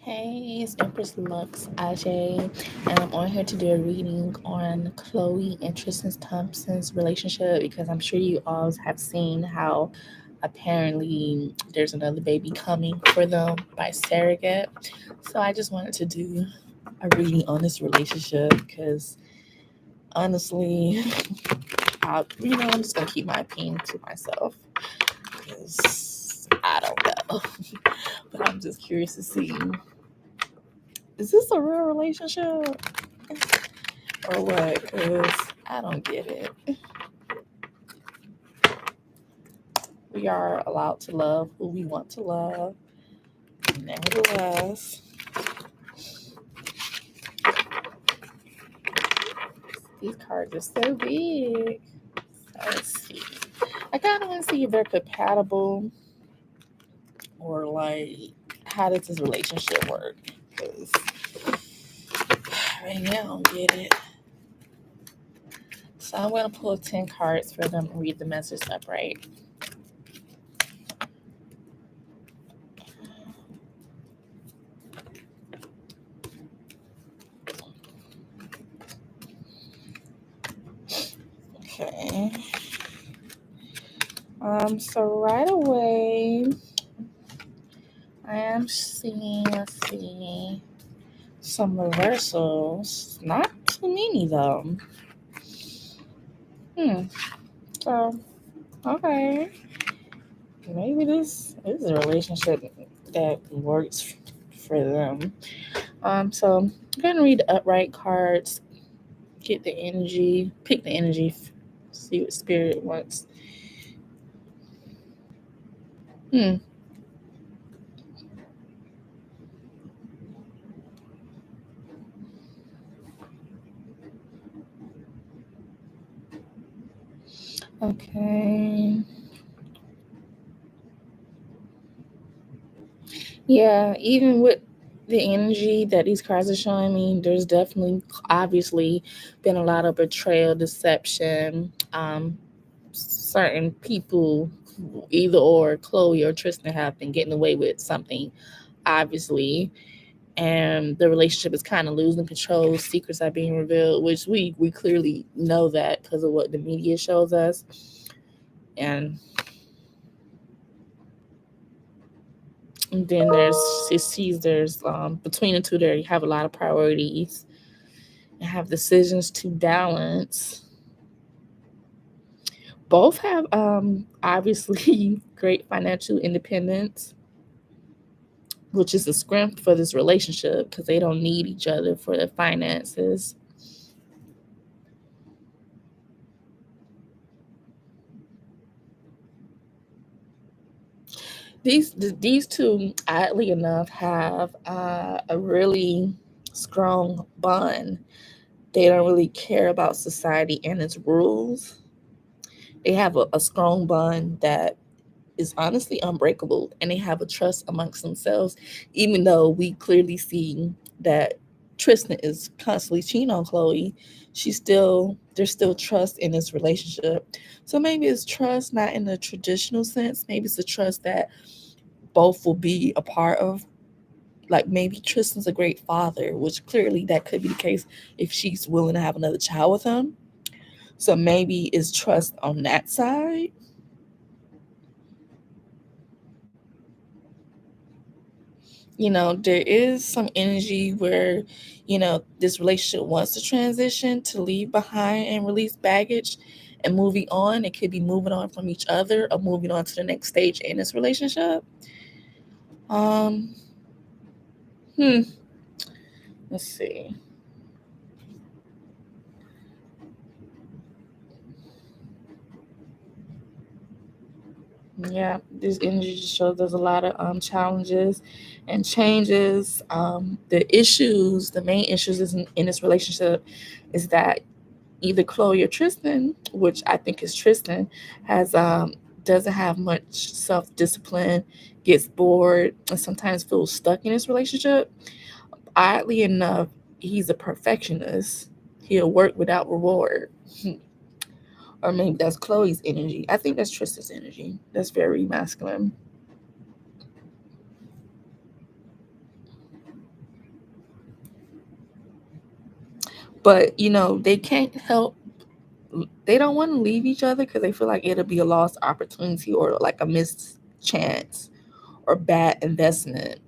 Hey, it's Empress Lux Ajay, and I'm on here to do a reading on Chloe and Tristan Thompson's relationship because I'm sure you all have seen how apparently there's another baby coming for them by surrogate. So I just wanted to do a reading on this relationship because honestly, I'm just gonna keep my opinion to myself because I don't know, but I'm just curious to see, is this a real relationship or what? Because I don't get it. We are allowed to love who we want to love. Nevertheless, these cards are so big. So let's see. I kind of want to see if they're compatible or like how does this relationship work? Because right now I don't get it. So I'm going to pull 10 cards for them and read the message upright. Okay. So right away, I am seeing, let's see, some reversals. Not too many though. So, okay. Maybe this is a relationship that works for them. So I'm gonna read the upright cards, get the energy, pick the energy, see what spirit wants. Hmm. Okay. Yeah, even with the energy that these cards are showing me, there's definitely obviously been a lot of betrayal, deception. Certain people, either or Chloe or Tristan, have been getting away with something, obviously. And the relationship is kind of losing control. Secrets are being revealed, which we clearly know that because of what the media shows us. And then there's it sees there's between the two there you have a lot of priorities and have decisions to balance. Both have obviously great financial independence, which is a strength for this relationship because they don't need each other for their finances. These two, oddly enough, have a really strong bond. They don't really care about society and its rules. They have a strong bond that is honestly unbreakable, and they have a trust amongst themselves, even though we clearly see that Tristan is constantly cheating on Chloe. There's still trust in this relationship. So maybe it's trust not in the traditional sense. Maybe it's a trust that both will be a part of. Like maybe Tristan's a great father, which clearly that could be the case if she's willing to have another child with him. So maybe it's trust on that side. There is some energy where, this relationship wants to transition to leave behind and release baggage and moving on. It could be moving on from each other or moving on to the next stage in this relationship. Um, hmm, let's see. Yeah, this energy just shows there's a lot of challenges and changes. The main issues in this relationship is that either Chloe or Tristan, which I think is Tristan, has doesn't have much self discipline, gets bored, and sometimes feels stuck in his relationship. Oddly enough, he's a perfectionist. He'll work without reward. Or maybe that's Chloe's energy. I think that's Tristan's energy. That's very masculine. But they can't help. They don't want to leave each other because they feel like it'll be a lost opportunity or like a missed chance or bad investment.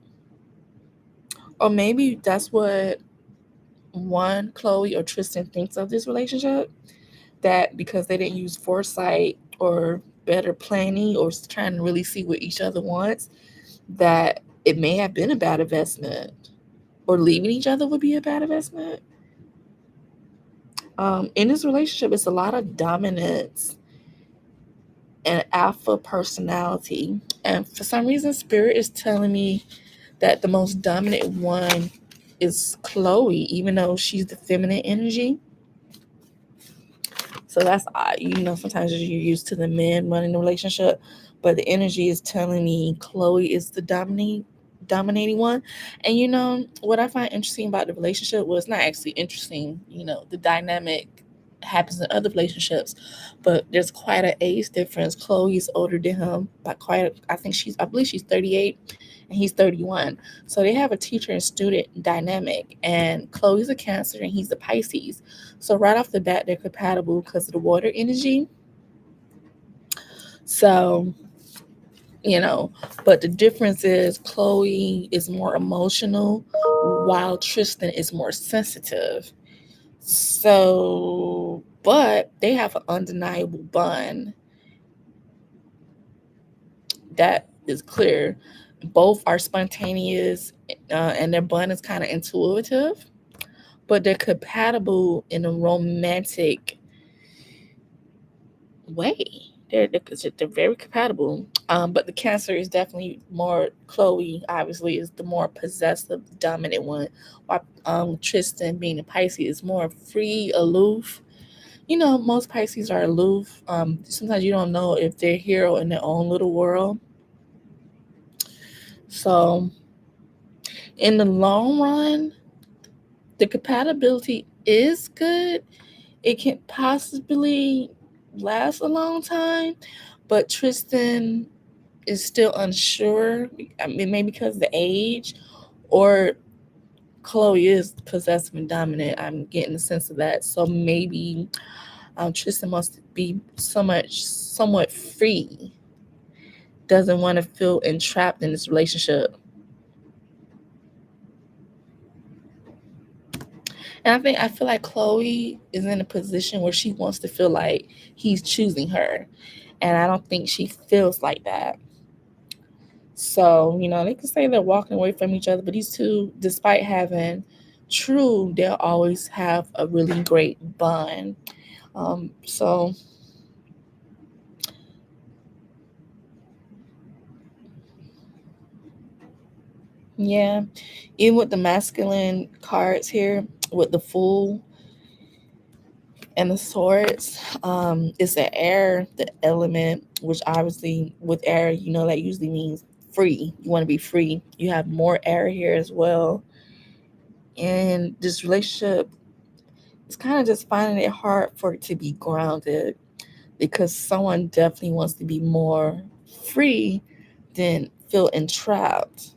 Or maybe that's what one Chloe or Tristan thinks of this relationship, that because they didn't use foresight or better planning or trying to really see what each other wants, that it may have been a bad investment, or leaving each other would be a bad investment. In this relationship, it's a lot of dominance and alpha personality. And for some reason, Spirit is telling me that the most dominant one is Chloe, even though she's the feminine energy. So that's odd. Sometimes you're used to the men running the relationship, but the energy is telling me Chloe is the dominating one. And what I find interesting about the relationship, well, it's not actually interesting. The dynamic happens in other relationships, but there's quite an age difference. Chloe's older than him by I believe she's 38 and he's 31. So they have a teacher and student dynamic, and Chloe's a Cancer and he's a Pisces. So right off the bat, they're compatible because of the water energy. So, you know, but the difference is Chloe is more emotional while Tristan is more sensitive. So, but they have an undeniable bond that is clear. Both are spontaneous, and their bond is kind of intuitive, but they're compatible in a romantic way. They're very compatible. But the Cancer is definitely more, Chloe obviously is the more possessive, dominant one, while Tristan, being a Pisces, is more free, aloof. Most Pisces are aloof. Sometimes you don't know if they're hero in their own little world. So in the long run, the compatibility is good. It can possibly last a long time, but Tristan is still unsure. I mean, maybe because of the age, or Chloe is possessive and dominant. I'm getting the sense of that. So maybe Tristan must be somewhat free, doesn't want to feel entrapped in this relationship. And I feel like Chloe is in a position where she wants to feel like he's choosing her. And I don't think she feels like that. So, they can say they're walking away from each other, but these two, despite having true, they'll always have a really great bond. So yeah, even with the masculine cards here, with the Fool and the Swords, it's an air, the element, which obviously with air, that usually means free. You want to be free. You have more air here as well. And this relationship, it's kind of just finding it hard for it to be grounded, because someone definitely wants to be more free than feel entrapped,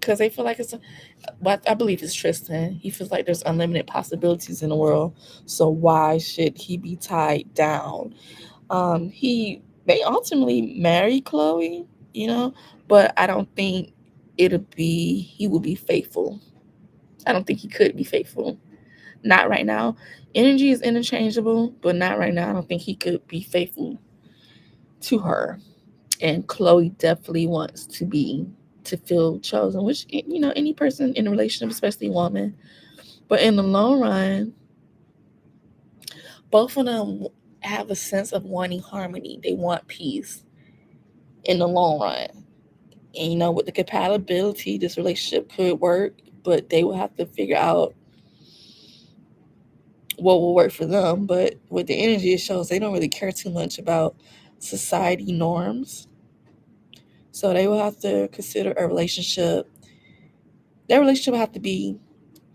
because they feel like what I believe is Tristan. He feels like there's unlimited possibilities in the world. So why should he be tied down? They ultimately marry Chloe, but I don't think he will be faithful. I don't think he could be faithful. Not right now. Energy is interchangeable, but not right now. I don't think he could be faithful to her. And Chloe definitely wants to feel chosen, which any person in a relationship, especially a woman. But in the long run, both of them have a sense of wanting harmony. They want peace in the long run. And with the compatibility, this relationship could work, but they will have to figure out what will work for them. But with the energy, it shows they don't really care too much about society norms. So they will have to consider a relationship. Their relationship will have to be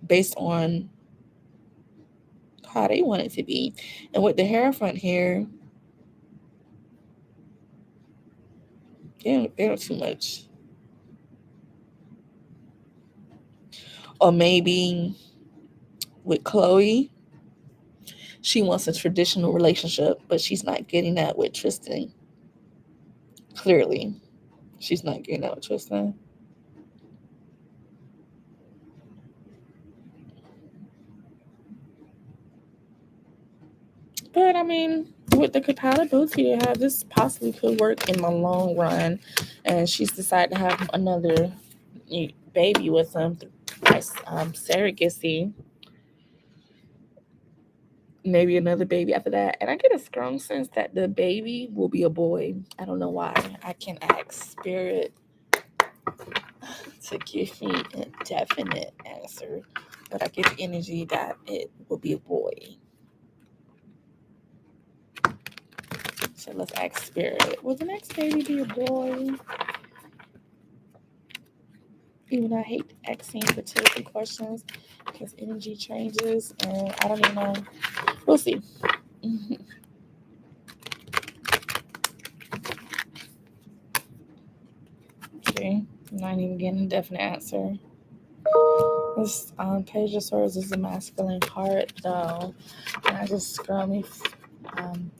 based on how they want it to be. And with the Hierophant here, they don't too much. Or maybe with Chloe, she wants a traditional relationship, but she's not getting that with Tristan. Clearly, she's not getting that with Tristan. But I mean, with the compatibility they have, this possibly could work in the long run. And she's decided to have another baby with him by surrogacy. Maybe another baby after that. And I get a strong sense that the baby will be a boy. I don't know why. I can ask Spirit to give me a definite answer, but I get the energy that it will be a boy. So let's ask Spirit. Will the next baby be a boy? Even though I hate asking fertility questions because energy changes and I don't even know. We'll see. Okay, I'm not even getting a definite answer. This Page of Swords is a masculine card, though. And I just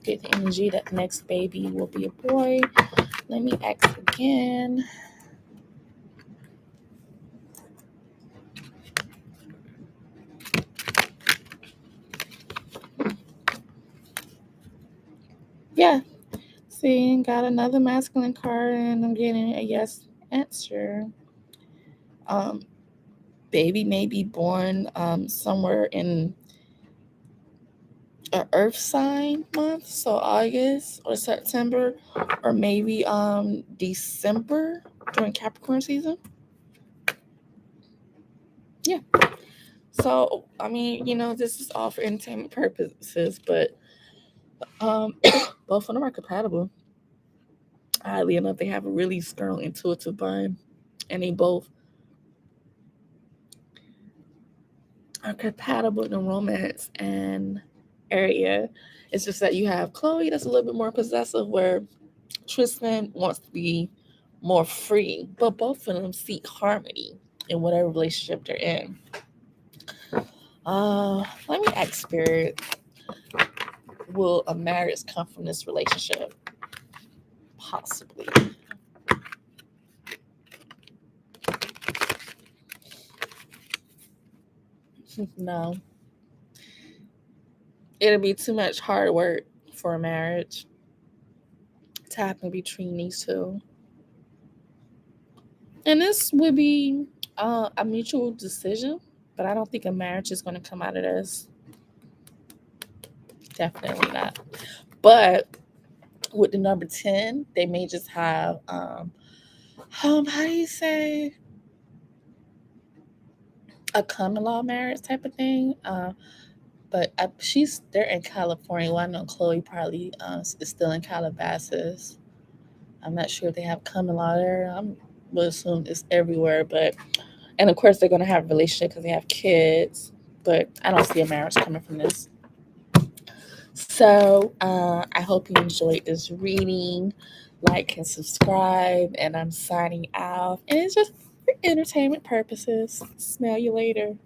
get the energy that the next baby will be a boy. Let me ask again. Yeah. See, got another masculine card, and I'm getting a yes answer. Baby may be born somewhere in an earth sign month, so August or September, or maybe December during Capricorn season. Yeah. So I mean, this is all for entertainment purposes, but both of them are compatible. Oddly enough, they have a really strong intuitive bond, and they both are compatible in romance and area. It's just that you have Chloe that's a little bit more possessive, where Tristan wants to be more free, but both of them seek harmony in whatever relationship they're in. Let me ask Spirit, will a marriage come from this relationship? Possibly. No. It'll be too much hard work for a marriage to happen between these two. And this would be a mutual decision, but I don't think a marriage is going to come out of this. Definitely not. But with the number 10, they may just have how do you say, a common law marriage type of thing. But they're in California. Well, I know Chloe probably is still in Calabasas. I'm not sure if they have common law there. I would assume it's everywhere, and of course they're going to have a relationship because they have kids. But I don't see a marriage coming from this. So I hope you enjoyed this reading. Like and subscribe, and I'm signing out. And it's just for entertainment purposes. Smell you later.